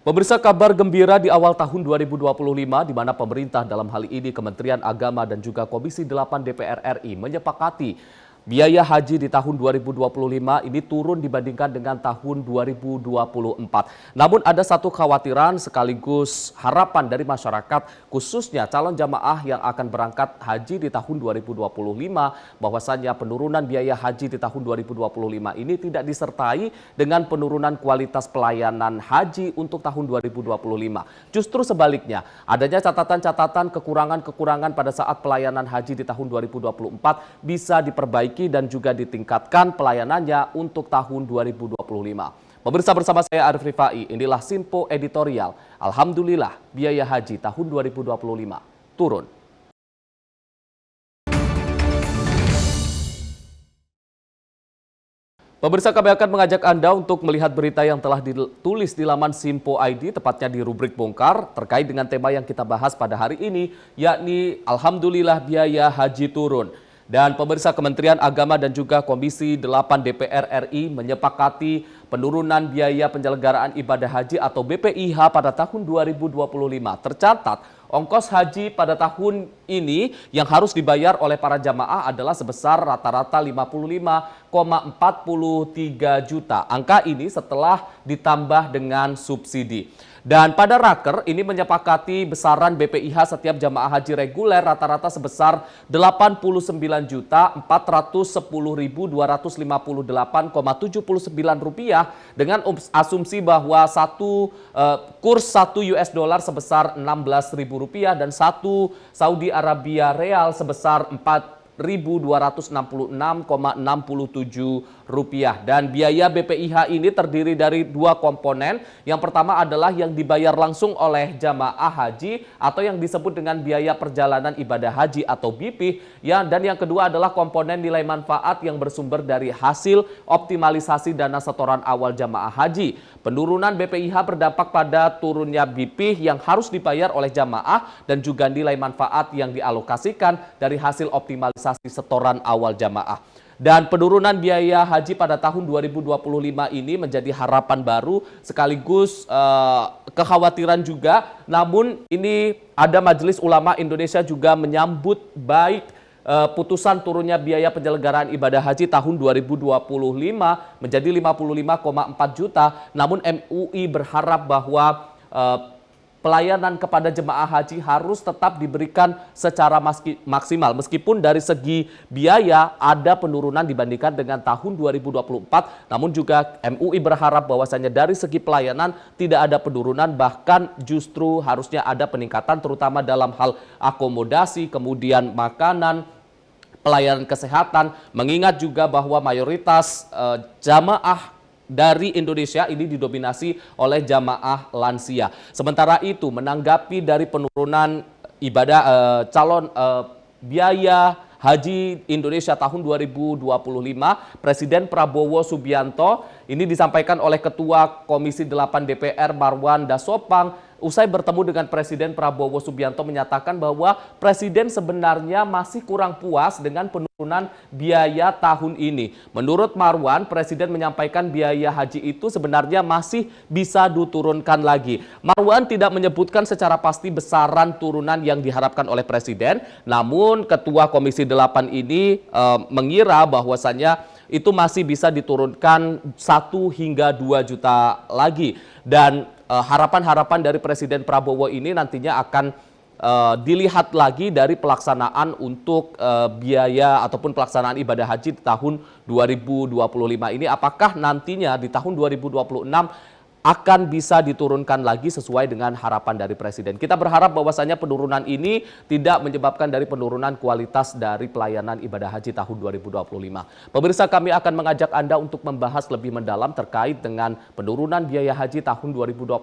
Pemirsa, kabar gembira di awal tahun 2025 di mana pemerintah dalam hal ini Kementerian Agama dan juga Komisi 8 DPR RI menyepakati biaya haji di tahun 2025 ini turun dibandingkan dengan tahun 2024. Namun ada satu kekhawatiran sekaligus harapan dari masyarakat khususnya calon jamaah yang akan berangkat haji di tahun 2025 bahwasannya penurunan biaya haji di tahun 2025 ini tidak disertai dengan penurunan kualitas pelayanan haji untuk tahun 2025. Justru sebaliknya, adanya catatan-catatan kekurangan-kekurangan pada saat pelayanan haji di tahun 2024 bisa diperbaiki dan juga ditingkatkan pelayanannya untuk tahun 2025. Pemirsa, bersama saya Arif Rifai, inilah Simpo Editorial. Alhamdulillah biaya haji tahun 2025 turun. Pemirsa, kami akan mengajak Anda untuk melihat berita yang telah ditulis di laman Simpo ID, tepatnya di rubrik bongkar, terkait dengan tema yang kita bahas pada hari ini, yakni Alhamdulillah biaya haji turun. Dan pemirsa, Kementerian Agama dan juga Komisi 8 DPR RI menyepakati penurunan biaya penyelenggaraan ibadah haji atau BPIH pada tahun 2025. Tercatat, ongkos haji pada tahun ini yang harus dibayar oleh para jamaah adalah sebesar rata-rata 55,43 juta. Angka ini setelah ditambah dengan subsidi. Dan pada Raker ini menyepakati besaran BPIH setiap jamaah haji reguler rata-rata sebesar Rp89.410.258,79 dengan asumsi bahwa kurs 1 US dollar sebesar Rp16.000 dan 1 Saudi Arabia Real sebesar Rp4.266,67. Dan biaya BPIH ini terdiri dari dua komponen. Yang pertama adalah yang dibayar langsung oleh jamaah haji atau yang disebut dengan biaya perjalanan ibadah haji atau BP. Dan yang kedua adalah komponen nilai manfaat yang bersumber dari hasil optimalisasi dana setoran awal jamaah haji. Penurunan BPIH berdampak pada turunnya BP yang harus dibayar oleh jamaah dan juga nilai manfaat yang dialokasikan dari hasil optimalisasi setoran awal jamaah. Dan penurunan biaya haji pada tahun 2025 ini menjadi harapan baru sekaligus kekhawatiran juga. Namun ini ada Majelis Ulama Indonesia juga menyambut baik putusan turunnya biaya penyelenggaraan ibadah haji tahun 2025 menjadi 55,4 juta. Namun MUI berharap bahwa pelayanan kepada jemaah haji harus tetap diberikan secara maksimal. Meskipun dari segi biaya ada penurunan dibandingkan dengan tahun 2024, namun juga MUI berharap bahwasannya dari segi pelayanan tidak ada penurunan, bahkan justru harusnya ada peningkatan terutama dalam hal akomodasi, kemudian makanan, pelayanan kesehatan, mengingat juga bahwa mayoritas jamaah dari Indonesia ini didominasi oleh jamaah lansia. Sementara itu, menanggapi dari penurunan biaya haji Indonesia tahun 2025, Presiden Prabowo Subianto ini disampaikan oleh Ketua Komisi 8 DPR Marwan Dasopang usai bertemu dengan Presiden Prabowo Subianto menyatakan bahwa Presiden sebenarnya masih kurang puas dengan penurunan biaya tahun ini. Menurut Marwan, Presiden menyampaikan biaya haji itu sebenarnya masih bisa diturunkan lagi. Marwan tidak menyebutkan secara pasti besaran turunan yang diharapkan oleh Presiden, namun Ketua Komisi 8 ini mengira bahwasannya itu masih bisa diturunkan 1 hingga 2 juta lagi. Dan harapan-harapan dari Presiden Prabowo ini nantinya akan dilihat lagi dari pelaksanaan untuk biaya ataupun pelaksanaan ibadah haji di tahun 2025 ini. Apakah nantinya di tahun 2026 akan bisa diturunkan lagi sesuai dengan harapan dari Presiden. Kita berharap bahwasannya penurunan ini tidak menyebabkan dari penurunan kualitas dari pelayanan ibadah haji tahun 2025. Pemirsa, kami akan mengajak Anda untuk membahas lebih mendalam terkait dengan penurunan biaya haji tahun 2025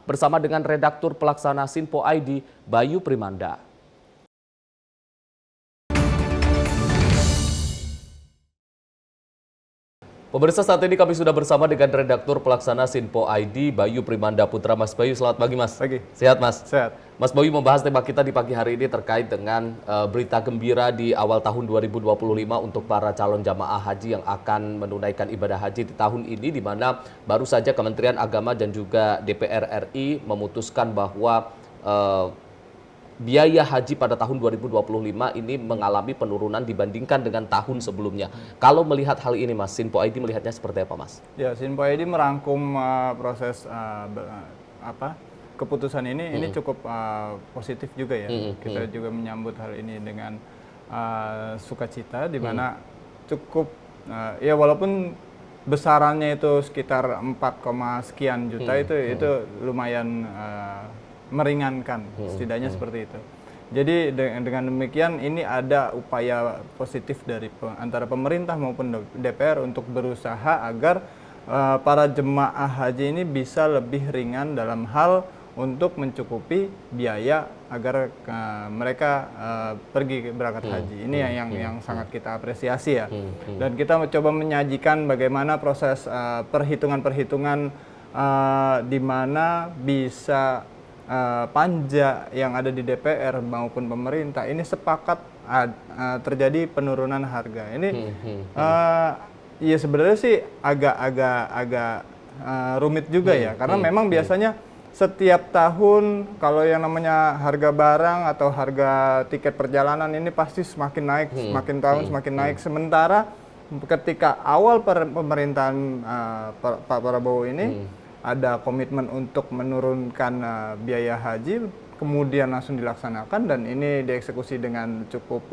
bersama dengan redaktur pelaksana Simpo ID, Bayu Primanda. Pemirsa, saat ini kami sudah bersama dengan Redaktur Pelaksana Sinpo ID, Bayu Primanda Putra. Mas Bayu, selamat pagi Mas. Pagi. Sehat Mas? Sehat. Mas Bayu, membahas tema kita di pagi hari ini terkait dengan berita gembira di awal tahun 2025 untuk para calon jamaah haji yang akan menunaikan ibadah haji di tahun ini, di mana baru saja Kementerian Agama dan juga DPR RI memutuskan bahwa biaya haji pada tahun 2025 ini mengalami penurunan dibandingkan dengan tahun sebelumnya. Kalau melihat hal ini Mas, Sinpo ID melihatnya seperti apa Mas? Ya, Sinpo ID merangkum proses keputusan ini cukup positif juga ya. Kita juga menyambut hal ini dengan sukacita, di mana cukup ya walaupun besarannya itu sekitar 4, sekian juta itu lumayan meringankan, setidaknya seperti itu. Jadi dengan demikian ini ada upaya positif dari antara pemerintah maupun DPR untuk berusaha agar para jemaah haji ini bisa lebih ringan dalam hal untuk mencukupi biaya agar mereka pergi berangkat haji. Ini yang sangat kita apresiasi ya. Dan kita mencoba menyajikan bagaimana proses perhitungan-perhitungan di mana bisa panja yang ada di DPR maupun pemerintah ini sepakat terjadi penurunan harga. Ini ya sebenarnya sih agak rumit juga ya, karena memang biasanya setiap tahun kalau yang namanya harga barang atau harga tiket perjalanan ini pasti semakin naik, semakin tahun semakin naik. Sementara ketika awal pemerintahan Pak Prabowo ini ada komitmen untuk menurunkan biaya haji, kemudian langsung dilaksanakan dan ini dieksekusi dengan cukup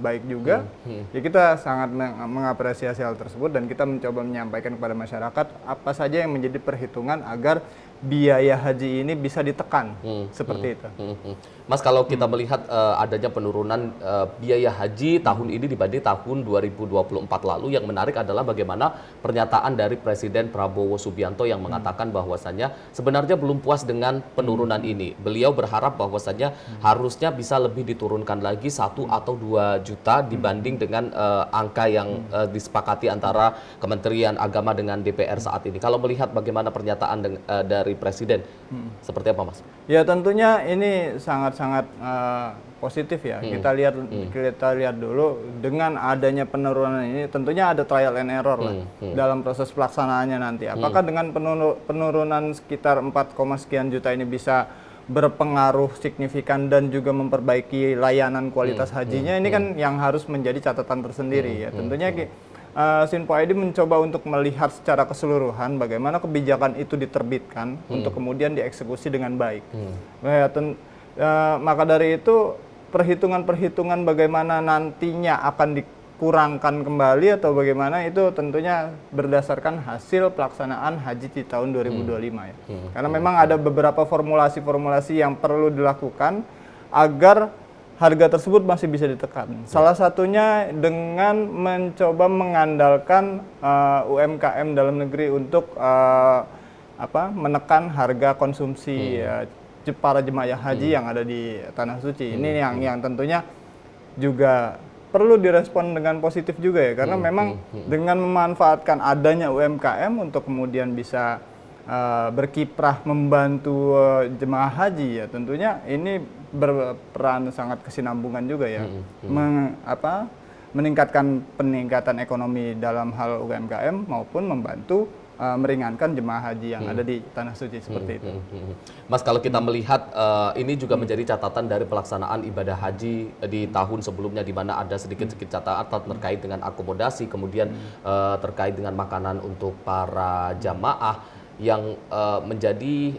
baik juga. Ya, kita sangat mengapresiasi hal tersebut dan kita mencoba menyampaikan kepada masyarakat apa saja yang menjadi perhitungan agar biaya haji ini bisa ditekan, seperti itu. Mas, kalau kita melihat adanya penurunan biaya haji tahun ini dibanding tahun 2024 lalu, yang menarik adalah bagaimana pernyataan dari Presiden Prabowo Subianto yang mengatakan bahwasannya sebenarnya belum puas dengan penurunan ini. Beliau berharap bahwasannya harusnya bisa lebih diturunkan lagi 1 atau 2 juta dibanding dengan angka yang disepakati antara Kementerian Agama dengan DPR saat ini. Kalau melihat bagaimana pernyataan dari Presiden, seperti apa Mas? Ya, tentunya ini sangat-sangat positif ya. Kita lihat dulu dengan adanya penurunan ini, tentunya ada trial and error lah dalam proses pelaksanaannya nanti. Apakah dengan penurunan sekitar 4, sekian juta ini bisa berpengaruh signifikan dan juga memperbaiki layanan kualitas hajinya? Ini kan yang harus menjadi catatan tersendiri ya. Tentunya Sinpo ID mencoba untuk melihat secara keseluruhan bagaimana kebijakan itu diterbitkan untuk kemudian dieksekusi dengan baik. Maka dari itu perhitungan-perhitungan bagaimana nantinya akan dikurangkan kembali atau bagaimana itu tentunya berdasarkan hasil pelaksanaan haji di tahun 2025 ya. Karena memang ada beberapa formulasi-formulasi yang perlu dilakukan agar harga tersebut masih bisa ditekan. Salah satunya dengan mencoba mengandalkan UMKM dalam negeri untuk menekan harga konsumsi para jemaah haji yang ada di Tanah Suci. Ini yang tentunya juga perlu direspon dengan positif juga ya, karena memang dengan memanfaatkan adanya UMKM untuk kemudian bisa berkiprah membantu jemaah haji ya, tentunya ini berperan sangat kesinambungan juga ya, peningkatan ekonomi dalam hal UMKM maupun membantu meringankan jemaah haji yang ada di Tanah Suci seperti itu. Mas, kalau kita melihat ini juga menjadi catatan dari pelaksanaan ibadah haji di tahun sebelumnya, di mana ada sedikit-sedikit catatan terkait dengan akomodasi, kemudian terkait dengan makanan untuk para jamaah. Yang menjadi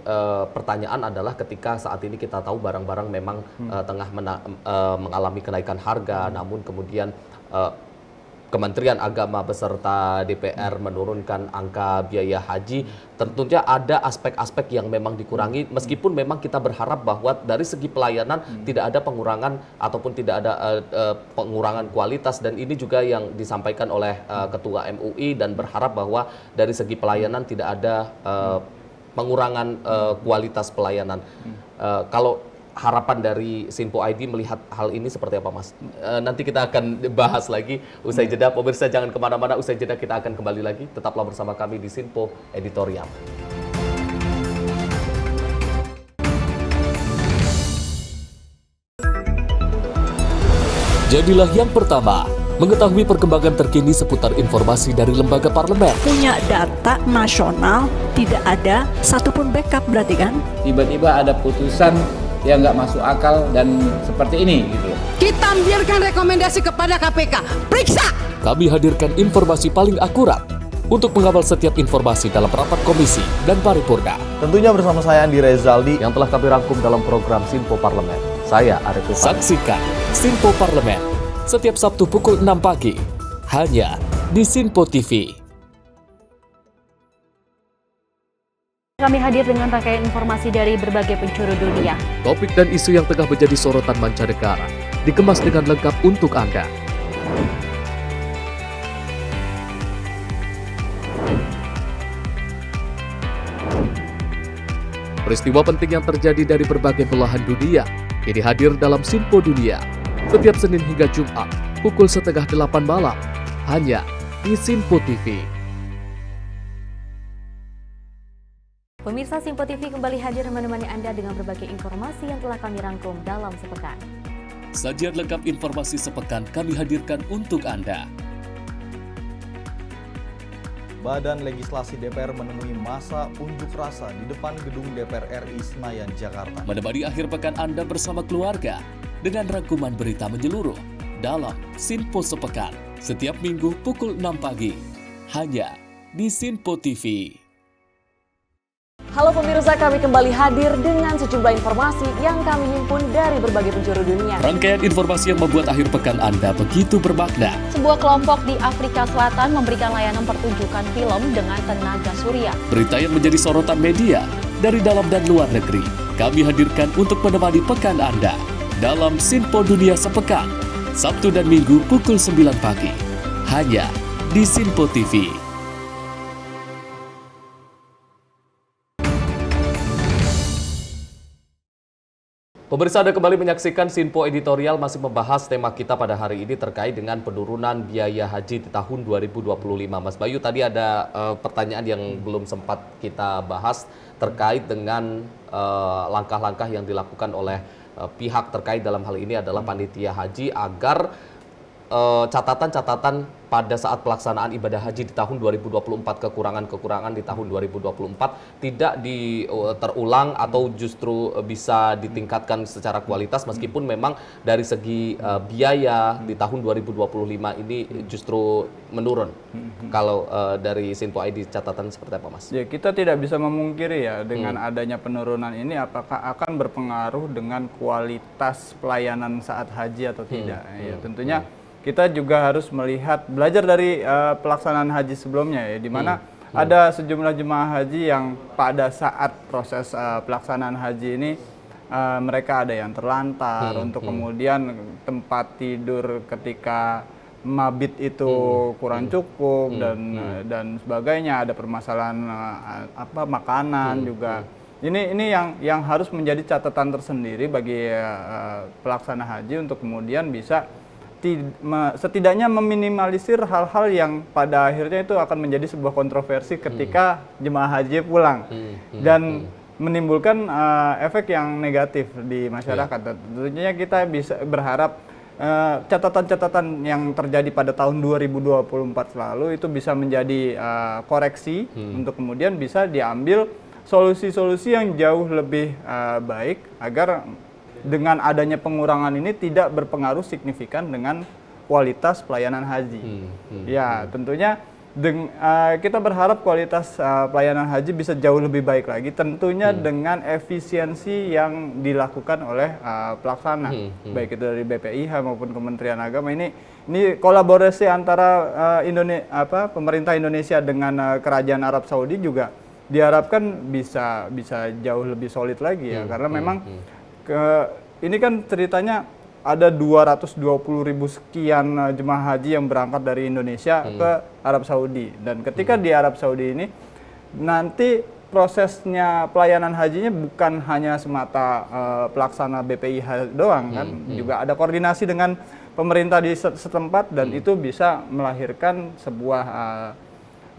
pertanyaan adalah ketika saat ini kita tahu barang-barang memang tengah mengalami kenaikan harga, namun kemudian Kementerian Agama beserta DPR menurunkan angka biaya haji, tentunya ada aspek-aspek yang memang dikurangi, meskipun memang kita berharap bahwa dari segi pelayanan tidak ada pengurangan ataupun tidak ada pengurangan kualitas, dan ini juga yang disampaikan oleh Ketua MUI, dan berharap bahwa dari segi pelayanan tidak ada pengurangan kualitas pelayanan. Kalau harapan dari Sinpo ID melihat hal ini seperti apa, Mas? Nanti kita akan bahas lagi usai jeda. Pemirsa jangan kemana-mana, usai jeda kita akan kembali lagi. Tetaplah bersama kami di Sinpo Editorial. Jadilah yang pertama mengetahui perkembangan terkini seputar informasi dari lembaga parlemen. Punya data nasional, tidak ada satupun backup berarti kan? Tiba-tiba ada putusan yang nggak masuk akal dan seperti ini gitu. Kita biarkan rekomendasi kepada KPK, periksa! Kami hadirkan informasi paling akurat untuk mengawal setiap informasi dalam rapat komisi dan paripurna. Tentunya bersama saya Andi Rezaldi Yang telah kami rangkum dalam program Sinpo Parlemen. Saya Arif Rifani. Saksikan Sinpo Parlemen setiap Sabtu pukul 6 pagi hanya di Sinpo TV. Kami hadir dengan rangkaian informasi dari berbagai penjuru dunia. Topik dan isu yang tengah menjadi sorotan mancanegara dikemas dengan lengkap untuk Anda. Peristiwa penting yang terjadi dari berbagai belahan dunia ini hadir dalam Sinpo Dunia setiap Senin hingga Jumat pukul 7:30 malam hanya di Sinpo TV. Pemirsa Sinpo TV kembali hadir menemani Anda dengan berbagai informasi yang telah kami rangkum dalam sepekan. Sajian lengkap informasi sepekan kami hadirkan untuk Anda. Badan Legislasi DPR menemui masa unjuk rasa di depan gedung DPR RI Senayan, Jakarta. Menemani akhir pekan Anda bersama keluarga dengan rangkuman berita menyeluruh dalam Sinpo Sepekan setiap minggu pukul 6 pagi hanya di Sinpo TV. Halo pemirsa, kami kembali hadir dengan sejumlah informasi yang kami himpun dari berbagai penjuru dunia. Rangkaian informasi yang membuat akhir pekan Anda begitu bermakna. Sebuah kelompok di Afrika Selatan memberikan layanan pertunjukan film dengan tenaga surya. Berita yang menjadi sorotan media dari dalam dan luar negeri kami hadirkan untuk menemani pekan Anda dalam Sinpo Dunia Sepekan Sabtu dan Minggu pukul 9 pagi hanya di Sinpo TV. Pemirsa, Anda kembali menyaksikan Sinpo Editorial, masih membahas tema kita pada hari ini terkait dengan penurunan biaya haji di tahun 2025. Mas Bayu, tadi ada pertanyaan yang belum sempat kita bahas terkait dengan langkah-langkah yang dilakukan oleh pihak terkait dalam hal ini adalah panitia haji agar catatan-catatan pada saat pelaksanaan ibadah haji di tahun 2024, kekurangan-kekurangan di tahun 2024 tidak terulang atau justru bisa ditingkatkan secara kualitas, meskipun memang dari segi biaya di tahun 2025 ini justru menurun. Kalau dari Sinpo ID catatan seperti apa, Mas? Ya, kita tidak bisa memungkiri ya dengan adanya penurunan ini apakah akan berpengaruh dengan kualitas pelayanan saat haji atau tidak. Ya, tentunya kita juga harus belajar dari pelaksanaan haji sebelumnya ya, di mana ada sejumlah jemaah haji yang pada saat proses pelaksanaan haji ini mereka ada yang terlantar untuk kemudian tempat tidur ketika mabit itu kurang cukup dan sebagainya, ada permasalahan makanan juga. Ini yang harus menjadi catatan tersendiri bagi pelaksana haji untuk kemudian bisa setidaknya meminimalisir hal-hal yang pada akhirnya itu akan menjadi sebuah kontroversi ketika jemaah haji pulang dan menimbulkan efek yang negatif di masyarakat. Tentunya kita bisa berharap catatan-catatan yang terjadi pada tahun 2024 lalu itu bisa menjadi koreksi untuk kemudian bisa diambil solusi-solusi yang jauh lebih baik agar dengan adanya pengurangan ini tidak berpengaruh signifikan dengan kualitas pelayanan haji. Ya, tentunya kita berharap kualitas pelayanan haji bisa jauh lebih baik lagi, tentunya dengan efisiensi yang dilakukan oleh pelaksana, baik itu dari BPIH maupun Kementerian Agama. Ini kolaborasi antara pemerintah Indonesia dengan Kerajaan Arab Saudi juga diharapkan bisa jauh lebih solid lagi ya, karena memang ini kan ceritanya ada 220.000 sekian jemaah haji yang berangkat dari Indonesia ke Arab Saudi, dan ketika di Arab Saudi ini nanti prosesnya pelayanan hajinya bukan hanya semata pelaksana BPIH doang kan, juga ada koordinasi dengan pemerintah di setempat dan itu bisa melahirkan sebuah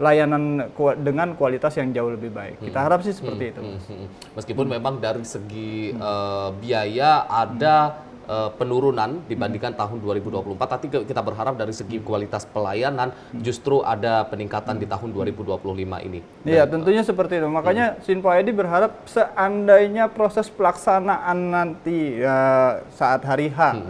layanan dengan kualitas yang jauh lebih baik. Kita harap sih seperti itu. Meskipun memang dari segi biaya ada penurunan dibandingkan tahun 2024, tapi kita berharap dari segi kualitas pelayanan justru ada peningkatan di tahun 2025 ini. Iya, tentunya seperti itu. Makanya Sinpo ID berharap seandainya proses pelaksanaan nanti saat hari H,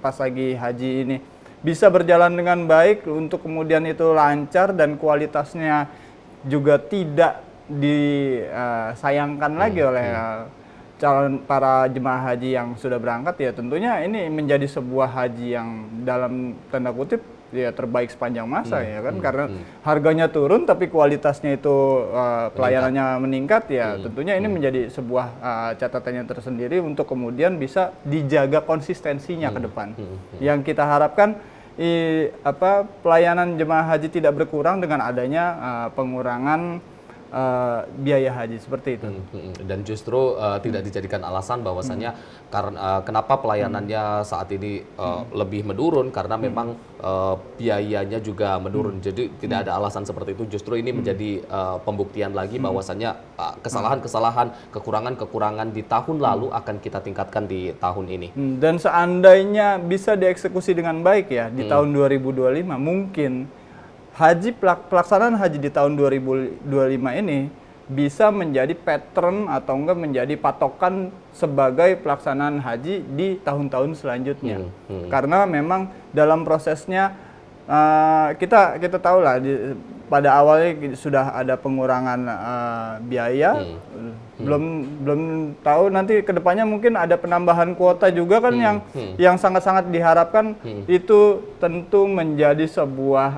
pas lagi haji ini, bisa berjalan dengan baik untuk kemudian itu lancar dan kualitasnya juga tidak disayangkan lagi oleh calon para jemaah haji yang sudah berangkat, ya tentunya ini menjadi sebuah haji yang dalam tanda kutip ya terbaik sepanjang masa ya kan, karena harganya turun tapi kualitasnya itu pelayanannya meningkat, ya tentunya ini menjadi sebuah catatan yang tersendiri untuk kemudian bisa dijaga konsistensinya ke depan. Yang kita harapkan pelayanan jemaah haji tidak berkurang dengan adanya pengurangan biaya haji seperti itu. Dan justru tidak dijadikan alasan bahwasannya karena kenapa pelayanannya saat ini lebih menurun, karena memang biayanya juga menurun. Jadi tidak ada alasan seperti itu. Justru ini menjadi pembuktian lagi bahwasannya kesalahan-kesalahan, kekurangan-kekurangan di tahun lalu akan kita tingkatkan di tahun ini. Dan seandainya bisa dieksekusi dengan baik ya di tahun 2025, mungkin pelaksanaan haji di tahun 2025 ini bisa menjadi pattern atau enggak menjadi patokan sebagai pelaksanaan haji di tahun-tahun selanjutnya. Karena memang dalam prosesnya kita tahu lah pada awalnya sudah ada pengurangan biaya, belum tahu nanti kedepannya mungkin ada penambahan kuota juga kan yang sangat-sangat diharapkan. Itu tentu menjadi sebuah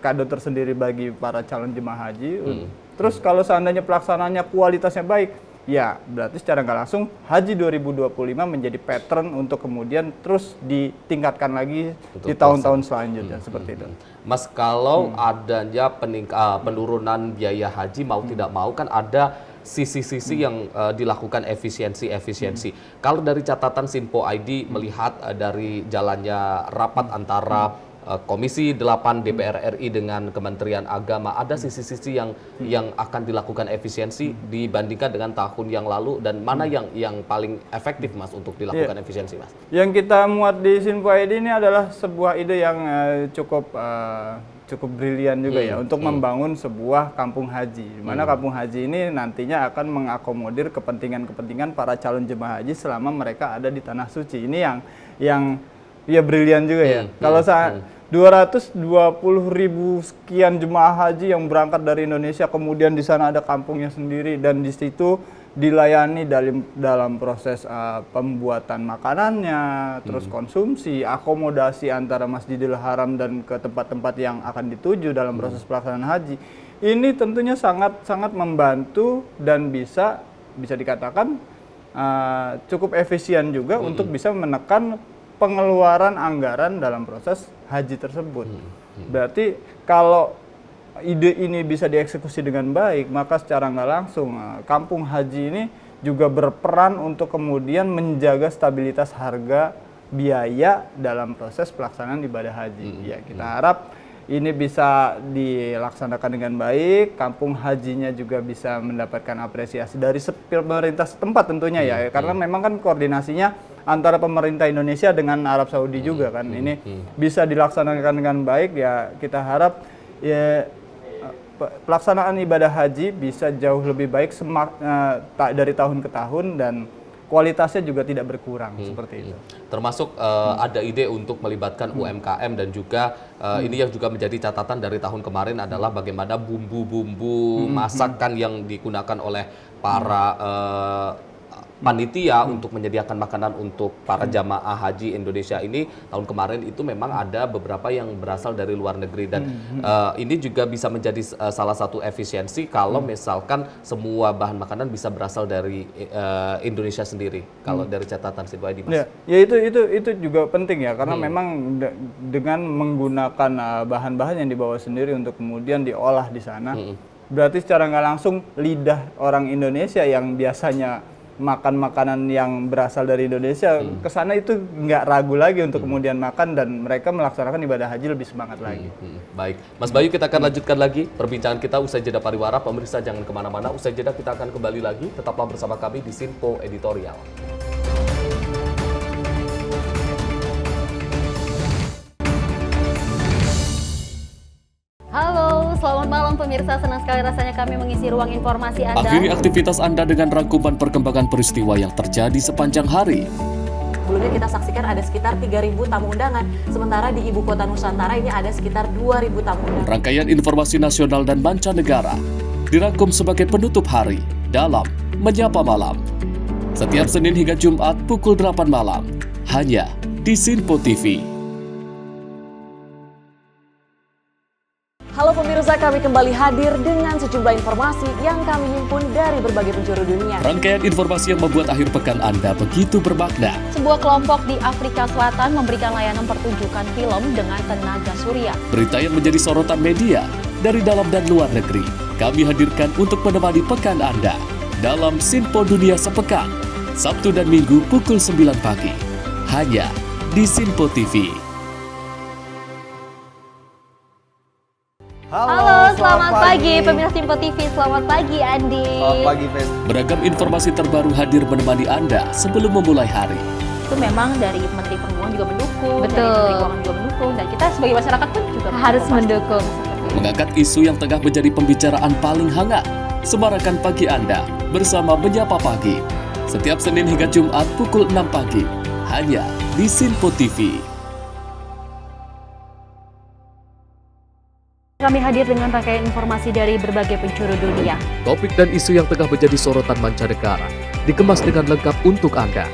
kado tersendiri bagi para calon jemaah haji. Terus kalau seandainya pelaksananya kualitasnya baik, ya berarti secara nggak langsung haji 2025 menjadi pattern untuk kemudian terus ditingkatkan lagi untuk di tahun-tahun selanjutnya seperti itu. Mas, kalau adanya penurunan biaya haji mau tidak mau kan ada sisi-sisi yang dilakukan efisiensi. Kalau dari catatan Sinpo ID melihat dari jalannya rapat antara Komisi 8 DPR RI dengan Kementerian Agama, ada sisi-sisi yang akan dilakukan efisiensi dibandingkan dengan tahun yang lalu, dan mana yang paling efektif Mas untuk dilakukan efisiensi Mas? Yang kita muat di Sinpo ID ini adalah sebuah ide yang cukup brilian juga ya untuk membangun sebuah kampung haji, di mana kampung haji ini nantinya akan mengakomodir kepentingan-kepentingan para calon jemaah haji selama mereka ada di tanah suci. Ini yang ya brilian juga ya. Kalau 220.000 sekian jemaah haji yang berangkat dari Indonesia, kemudian di sana ada kampungnya sendiri dan di situ dilayani dalam proses pembuatan makanannya, terus konsumsi, akomodasi antara Masjidil Haram dan ke tempat-tempat yang akan dituju dalam proses pelaksanaan haji. Ini tentunya sangat membantu dan bisa dikatakan cukup efisien juga untuk bisa menekan pengeluaran anggaran dalam proses haji tersebut. Berarti kalau ide ini bisa dieksekusi dengan baik, maka secara nggak langsung kampung haji ini juga berperan untuk kemudian menjaga stabilitas harga biaya dalam proses pelaksanaan ibadah haji. Ya, kita harap ini bisa dilaksanakan dengan baik, kampung hajinya juga bisa mendapatkan apresiasi dari pemerintah setempat tentunya ya, karena memang kan koordinasinya antara pemerintah Indonesia dengan Arab Saudi juga kan, ini bisa dilaksanakan dengan baik ya. Kita harap ya pelaksanaan ibadah haji bisa jauh lebih baik dari tahun ke tahun dan kualitasnya juga tidak berkurang seperti itu. Termasuk ada ide untuk melibatkan UMKM dan juga ini yang juga menjadi catatan dari tahun kemarin adalah bagaimana bumbu-bumbu masakan yang digunakan oleh para panitia untuk menyediakan makanan untuk para jamaah haji Indonesia ini tahun kemarin itu memang ada beberapa yang berasal dari luar negeri, dan ini juga bisa menjadi salah satu efisiensi kalau misalkan semua bahan makanan bisa berasal dari Indonesia sendiri. Kalau dari catatan Sinpo ID Mas. Ya itu juga penting ya, karena memang dengan menggunakan bahan-bahan yang dibawa sendiri untuk kemudian diolah di sana. berarti secara nggak langsung lidah orang Indonesia yang biasanya makan makanan yang berasal dari Indonesia ke sana itu nggak ragu lagi untuk kemudian makan, dan mereka melaksanakan ibadah haji lebih semangat lagi. Baik, Mas Bayu, kita akan lanjutkan lagi perbincangan kita usai jeda pariwara. Pemirsa jangan kemana-mana, usai jeda kita akan kembali lagi. Tetaplah bersama kami di Sinpo Editorial. Halo, selamat malam pemirsa. Senang sekali rasanya kami mengisi ruang informasi Anda. Akhiri aktivitas Anda dengan rangkuman perkembangan peristiwa yang terjadi sepanjang hari. Sebelumnya kita saksikan ada sekitar 3.000 tamu undangan, sementara di Ibu Kota Nusantara ini ada sekitar 2.000 tamu undangan. Rangkaian informasi nasional dan mancanegara dirangkum sebagai penutup hari dalam Menyapa Malam. Setiap Senin hingga Jumat pukul 8 malam, hanya di Sinpo TV. Halo pemirsa, kami kembali hadir dengan sejumlah informasi yang kami himpun dari berbagai penjuru dunia. Rangkaian informasi yang membuat akhir pekan Anda begitu bermakna. Sebuah kelompok di Afrika Selatan memberikan layanan pertunjukan film dengan tenaga surya. Berita yang menjadi sorotan media dari dalam dan luar negeri, kami hadirkan untuk menemani pekan Anda dalam Sinpo Dunia Sepekan, Sabtu dan Minggu pukul 9 pagi, hanya di Sinpo TV. Halo, selamat pagi pemirsa Sinpo TV. Selamat pagi Andi. Selamat pagi, Fen. Beragam informasi terbaru hadir menemani Anda sebelum memulai hari. Itu memang dari Menteri Perhubungan juga mendukung, Betul. dari Menteri Keuangan juga mendukung, dan kita sebagai masyarakat pun juga Harus mendukung. Mengangkat isu yang tengah menjadi pembicaraan paling hangat, semarakan pagi Anda bersama Menyapa Pagi. Setiap Senin hingga Jumat pukul 6 pagi, hanya di Sinpo TV. Kami hadir dengan rangkaian informasi dari berbagai penjuru dunia. Topik dan isu yang tengah menjadi sorotan mancanegara dikemas dengan lengkap untuk Anda.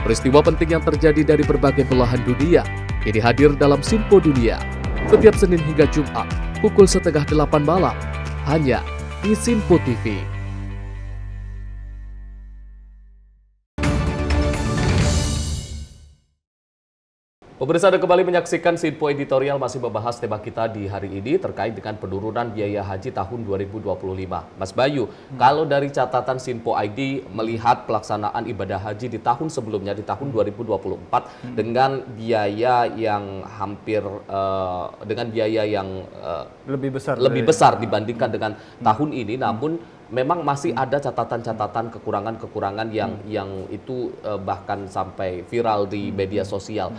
Peristiwa penting yang terjadi dari berbagai belahan dunia kini hadir dalam Sinpo Dunia setiap Senin hingga Jumat pukul 7:30 malam, hanya di Sinpo TV. Pemirsa, Anda kembali menyaksikan Sinpo Editorial, masih membahas tema kita di hari ini terkait dengan penurunan biaya haji tahun 2025. Mas Bayu, kalau dari catatan Sinpo ID melihat pelaksanaan ibadah haji di tahun sebelumnya, di tahun 2024 dengan biaya yang hampir lebih besar dibandingkan dengan tahun ini, namun memang masih ada catatan-catatan kekurangan-kekurangan yang itu bahkan sampai viral di media sosial.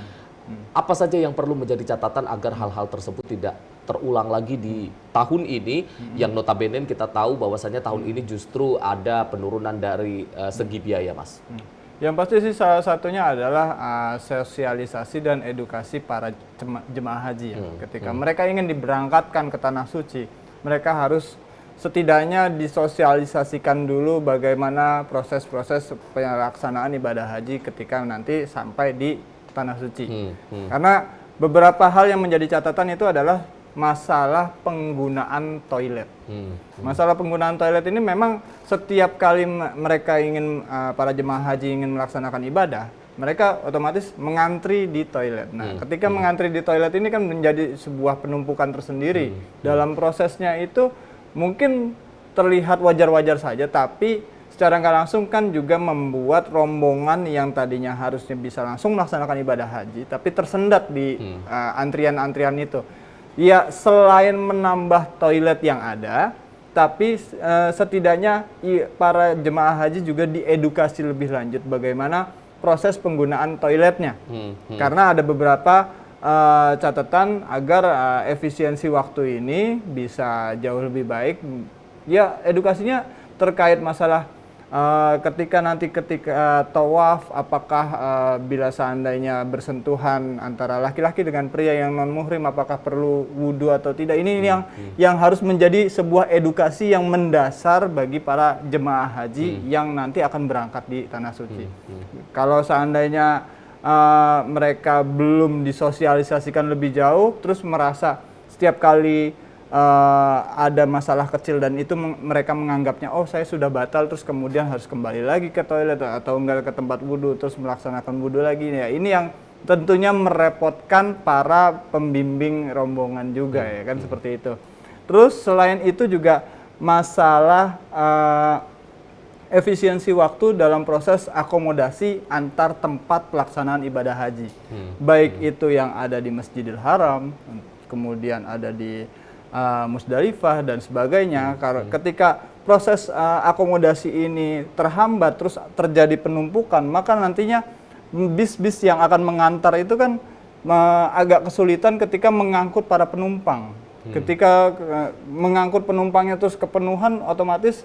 Apa saja yang perlu menjadi catatan agar hal-hal tersebut tidak terulang lagi di tahun ini, yang notabene kita tahu bahwasanya tahun ini justru ada penurunan dari segi biaya, Mas? Yang pasti sih salah satunya adalah sosialisasi dan edukasi para jemaah haji ya. Ketika mereka ingin diberangkatkan ke Tanah Suci, mereka harus setidaknya disosialisasikan dulu bagaimana proses-proses pelaksanaan ibadah haji ketika nanti sampai di Tanah Suci. Karena beberapa hal yang menjadi catatan itu adalah masalah penggunaan toilet. Masalah penggunaan toilet ini memang setiap kali mereka ingin, para jemaah haji ingin melaksanakan ibadah, mereka otomatis mengantri di toilet. Nah, ketika mengantri di toilet ini kan menjadi sebuah penumpukan tersendiri. Dalam prosesnya itu mungkin terlihat wajar-wajar saja, tapi secara nggak langsung kan juga membuat rombongan yang tadinya harusnya bisa langsung melaksanakan ibadah haji, tapi tersendat di antrian-antrian itu. Ya, selain menambah toilet yang ada, tapi setidaknya para jemaah haji juga diedukasi lebih lanjut bagaimana proses penggunaan toiletnya. Karena ada beberapa catatan agar efisiensi waktu ini bisa jauh lebih baik. Ya, edukasinya terkait masalah ketika tawaf, apakah bila seandainya bersentuhan antara laki-laki dengan pria yang non muhrim, apakah perlu wudhu atau tidak? Ini yang harus menjadi sebuah edukasi yang mendasar bagi para jemaah haji yang nanti akan berangkat di Tanah Suci. Kalau seandainya mereka belum disosialisasikan lebih jauh, terus merasa setiap kali ada masalah kecil dan itu mereka menganggapnya oh saya sudah batal terus kemudian harus kembali lagi ke toilet atau enggak ke tempat wudhu terus melaksanakan wudhu lagi ya ini yang tentunya merepotkan para pembimbing rombongan juga ya kan seperti itu. Terus selain itu juga masalah efisiensi waktu dalam proses akomodasi antar tempat pelaksanaan ibadah haji. Baik itu yang ada di Masjidil Haram, kemudian ada di Musdalifah dan sebagainya. Ketika proses akomodasi ini terhambat terus terjadi penumpukan, maka nantinya bis-bis yang akan mengantar itu kan agak kesulitan ketika mengangkut para penumpang. Ketika mengangkut penumpangnya terus kepenuhan, otomatis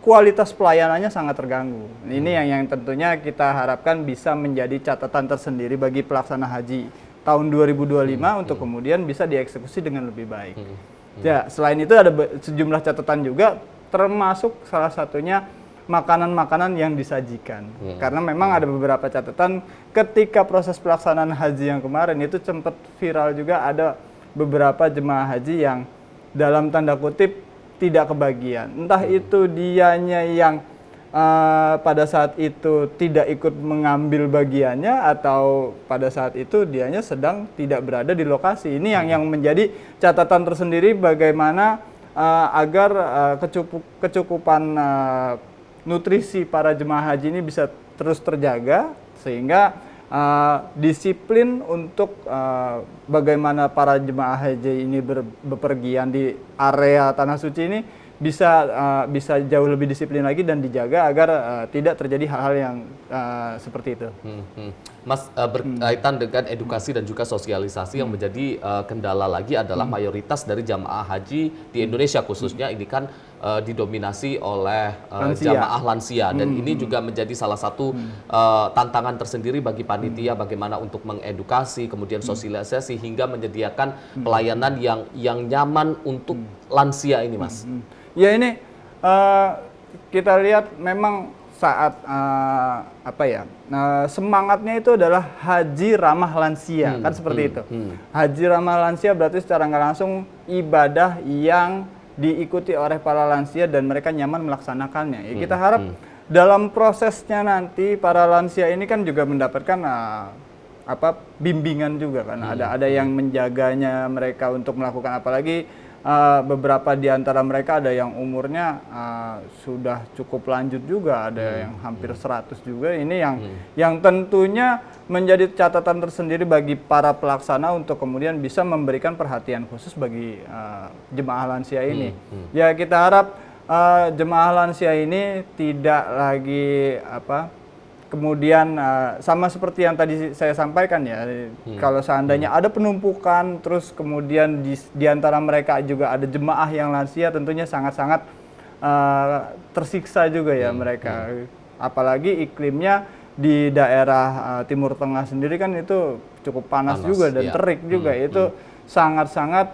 kualitas pelayanannya sangat terganggu. Ini yang tentunya kita harapkan bisa menjadi catatan tersendiri bagi pelaksana haji tahun 2025 untuk kemudian bisa dieksekusi dengan lebih baik. Ya, selain itu ada sejumlah catatan juga, termasuk salah satunya makanan-makanan yang disajikan. Karena memang ada beberapa catatan ketika proses pelaksanaan haji yang kemarin itu sempat viral juga ada beberapa jemaah haji yang dalam tanda kutip tidak kebagian. Entah itu dianya yang pada saat itu tidak ikut mengambil bagiannya atau pada saat itu dianya sedang tidak berada di lokasi. Ini yang menjadi catatan tersendiri bagaimana agar kecukupan nutrisi para jemaah haji ini bisa terus terjaga sehingga disiplin untuk bagaimana para jemaah haji ini bepergian di area Tanah Suci ini bisa jauh lebih disiplin lagi dan dijaga agar tidak terjadi hal-hal yang seperti itu. Mas, berkaitan dengan edukasi dan juga sosialisasi yang menjadi kendala lagi adalah mayoritas dari jamaah haji di Indonesia khususnya ini kan didominasi oleh jamaah lansia dan ini juga menjadi salah satu tantangan tersendiri bagi panitia bagaimana untuk mengedukasi kemudian sosialisasi hingga menyediakan pelayanan yang nyaman untuk lansia ini, Mas. Ya ini kita lihat memang saat semangatnya itu adalah haji ramah lansia kan seperti itu. Haji ramah lansia berarti secara nggak langsung ibadah yang diikuti oleh para lansia dan mereka nyaman melaksanakannya. Ya, kita harap dalam prosesnya nanti para lansia ini kan juga mendapatkan bimbingan juga kan. Ada yang menjaganya mereka untuk melakukan apalagi beberapa di antara mereka ada yang umurnya sudah cukup lanjut juga, ada yang hampir 100 juga. Ini yang tentunya menjadi catatan tersendiri bagi para pelaksana untuk kemudian bisa memberikan perhatian khusus bagi jemaah lansia ini. Ya kita harap jemaah lansia ini tidak lagi kemudian sama seperti yang tadi saya sampaikan ya, kalau seandainya ada penumpukan, terus kemudian di antara mereka juga ada jemaah yang lansia, tentunya sangat-sangat tersiksa juga ya mereka. Apalagi iklimnya di daerah Timur Tengah sendiri kan itu cukup panas juga dan terik juga, itu sangat-sangat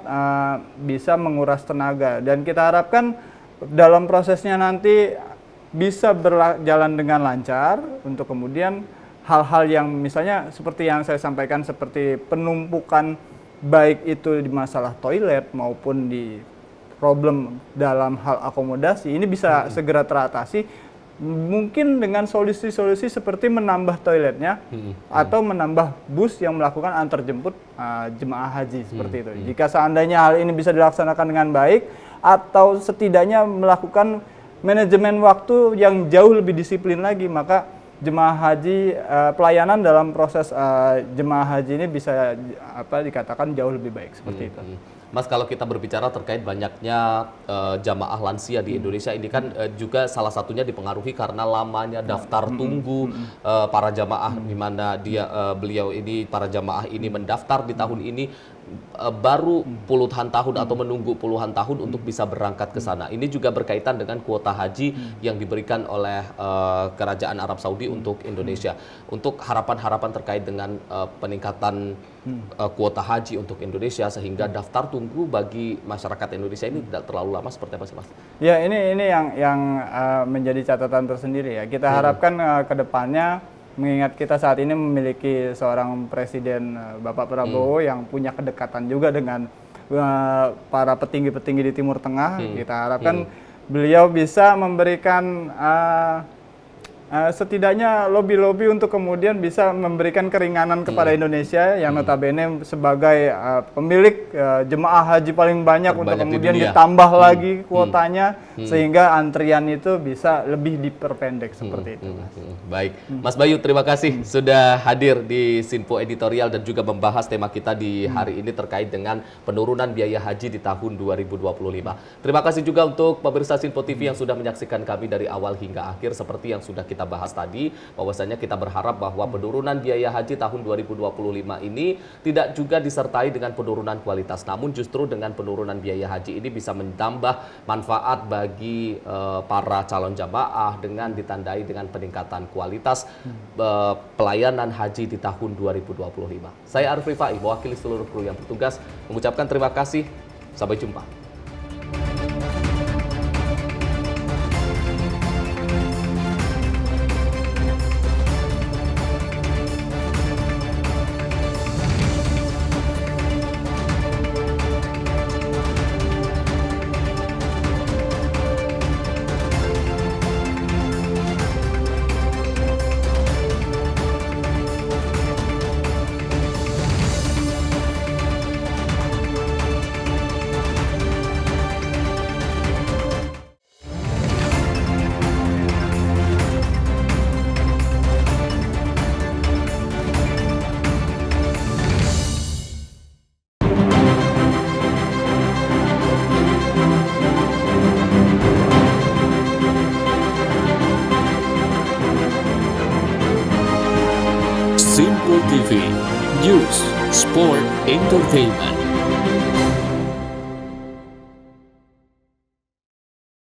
bisa menguras tenaga. Dan kita harapkan dalam prosesnya nanti bisa berjalan dengan lancar untuk kemudian hal-hal yang misalnya seperti yang saya sampaikan seperti penumpukan baik itu di masalah toilet maupun di problem dalam hal akomodasi ini bisa segera teratasi mungkin dengan solusi-solusi seperti menambah toiletnya atau menambah bus yang melakukan antar jemput jemaah haji seperti itu. Jika seandainya hal ini bisa dilaksanakan dengan baik atau setidaknya melakukan manajemen waktu yang jauh lebih disiplin lagi, maka jemaah haji pelayanan dalam proses jemaah haji ini bisa dikatakan jauh lebih baik seperti itu. Mas, kalau kita berbicara terkait banyaknya jamaah lansia di Indonesia ini kan juga salah satunya dipengaruhi karena lamanya daftar tunggu para jamaah di mana beliau ini para jamaah ini mendaftar di tahun ini baru puluhan tahun atau menunggu puluhan tahun untuk bisa berangkat ke sana. Ini juga berkaitan dengan kuota haji yang diberikan oleh Kerajaan Arab Saudi untuk Indonesia. Untuk harapan-harapan terkait dengan peningkatan kuota haji untuk Indonesia sehingga daftar tunggu bagi masyarakat Indonesia ini tidak terlalu lama seperti apa sih, Mas? Ya ini yang menjadi catatan tersendiri ya. Kita harapkan ke depannya mengingat kita saat ini memiliki seorang presiden Bapak Prabowo yang punya kedekatan juga dengan para petinggi-petinggi di Timur Tengah. Kita harapkan beliau bisa memberikan setidaknya lobby-lobby untuk kemudian bisa memberikan keringanan kepada Indonesia yang notabene sebagai pemilik jemaah haji paling banyak untuk kemudian ditambah lagi kuotanya sehingga antrian itu bisa lebih diperpendek seperti itu. Baik, Mas Bayu, terima kasih sudah hadir di Sinpo Editorial dan juga membahas tema kita di hari ini terkait dengan penurunan biaya haji di tahun 2025. Terima kasih juga untuk pemirsa Sinpo TV yang sudah menyaksikan kami dari awal hingga akhir. Seperti yang sudah kita bahas tadi, bahwasanya kita berharap bahwa penurunan biaya haji tahun 2025 ini tidak juga disertai dengan penurunan kualitas, namun justru dengan penurunan biaya haji ini bisa menambah manfaat bagi para calon jamaah dengan ditandai dengan peningkatan kualitas pelayanan haji di tahun 2025. Saya Arif Rifai, mewakili seluruh kru yang bertugas, mengucapkan terima kasih. Sampai jumpa. Sinpo TV, News, Sport, Entertainment.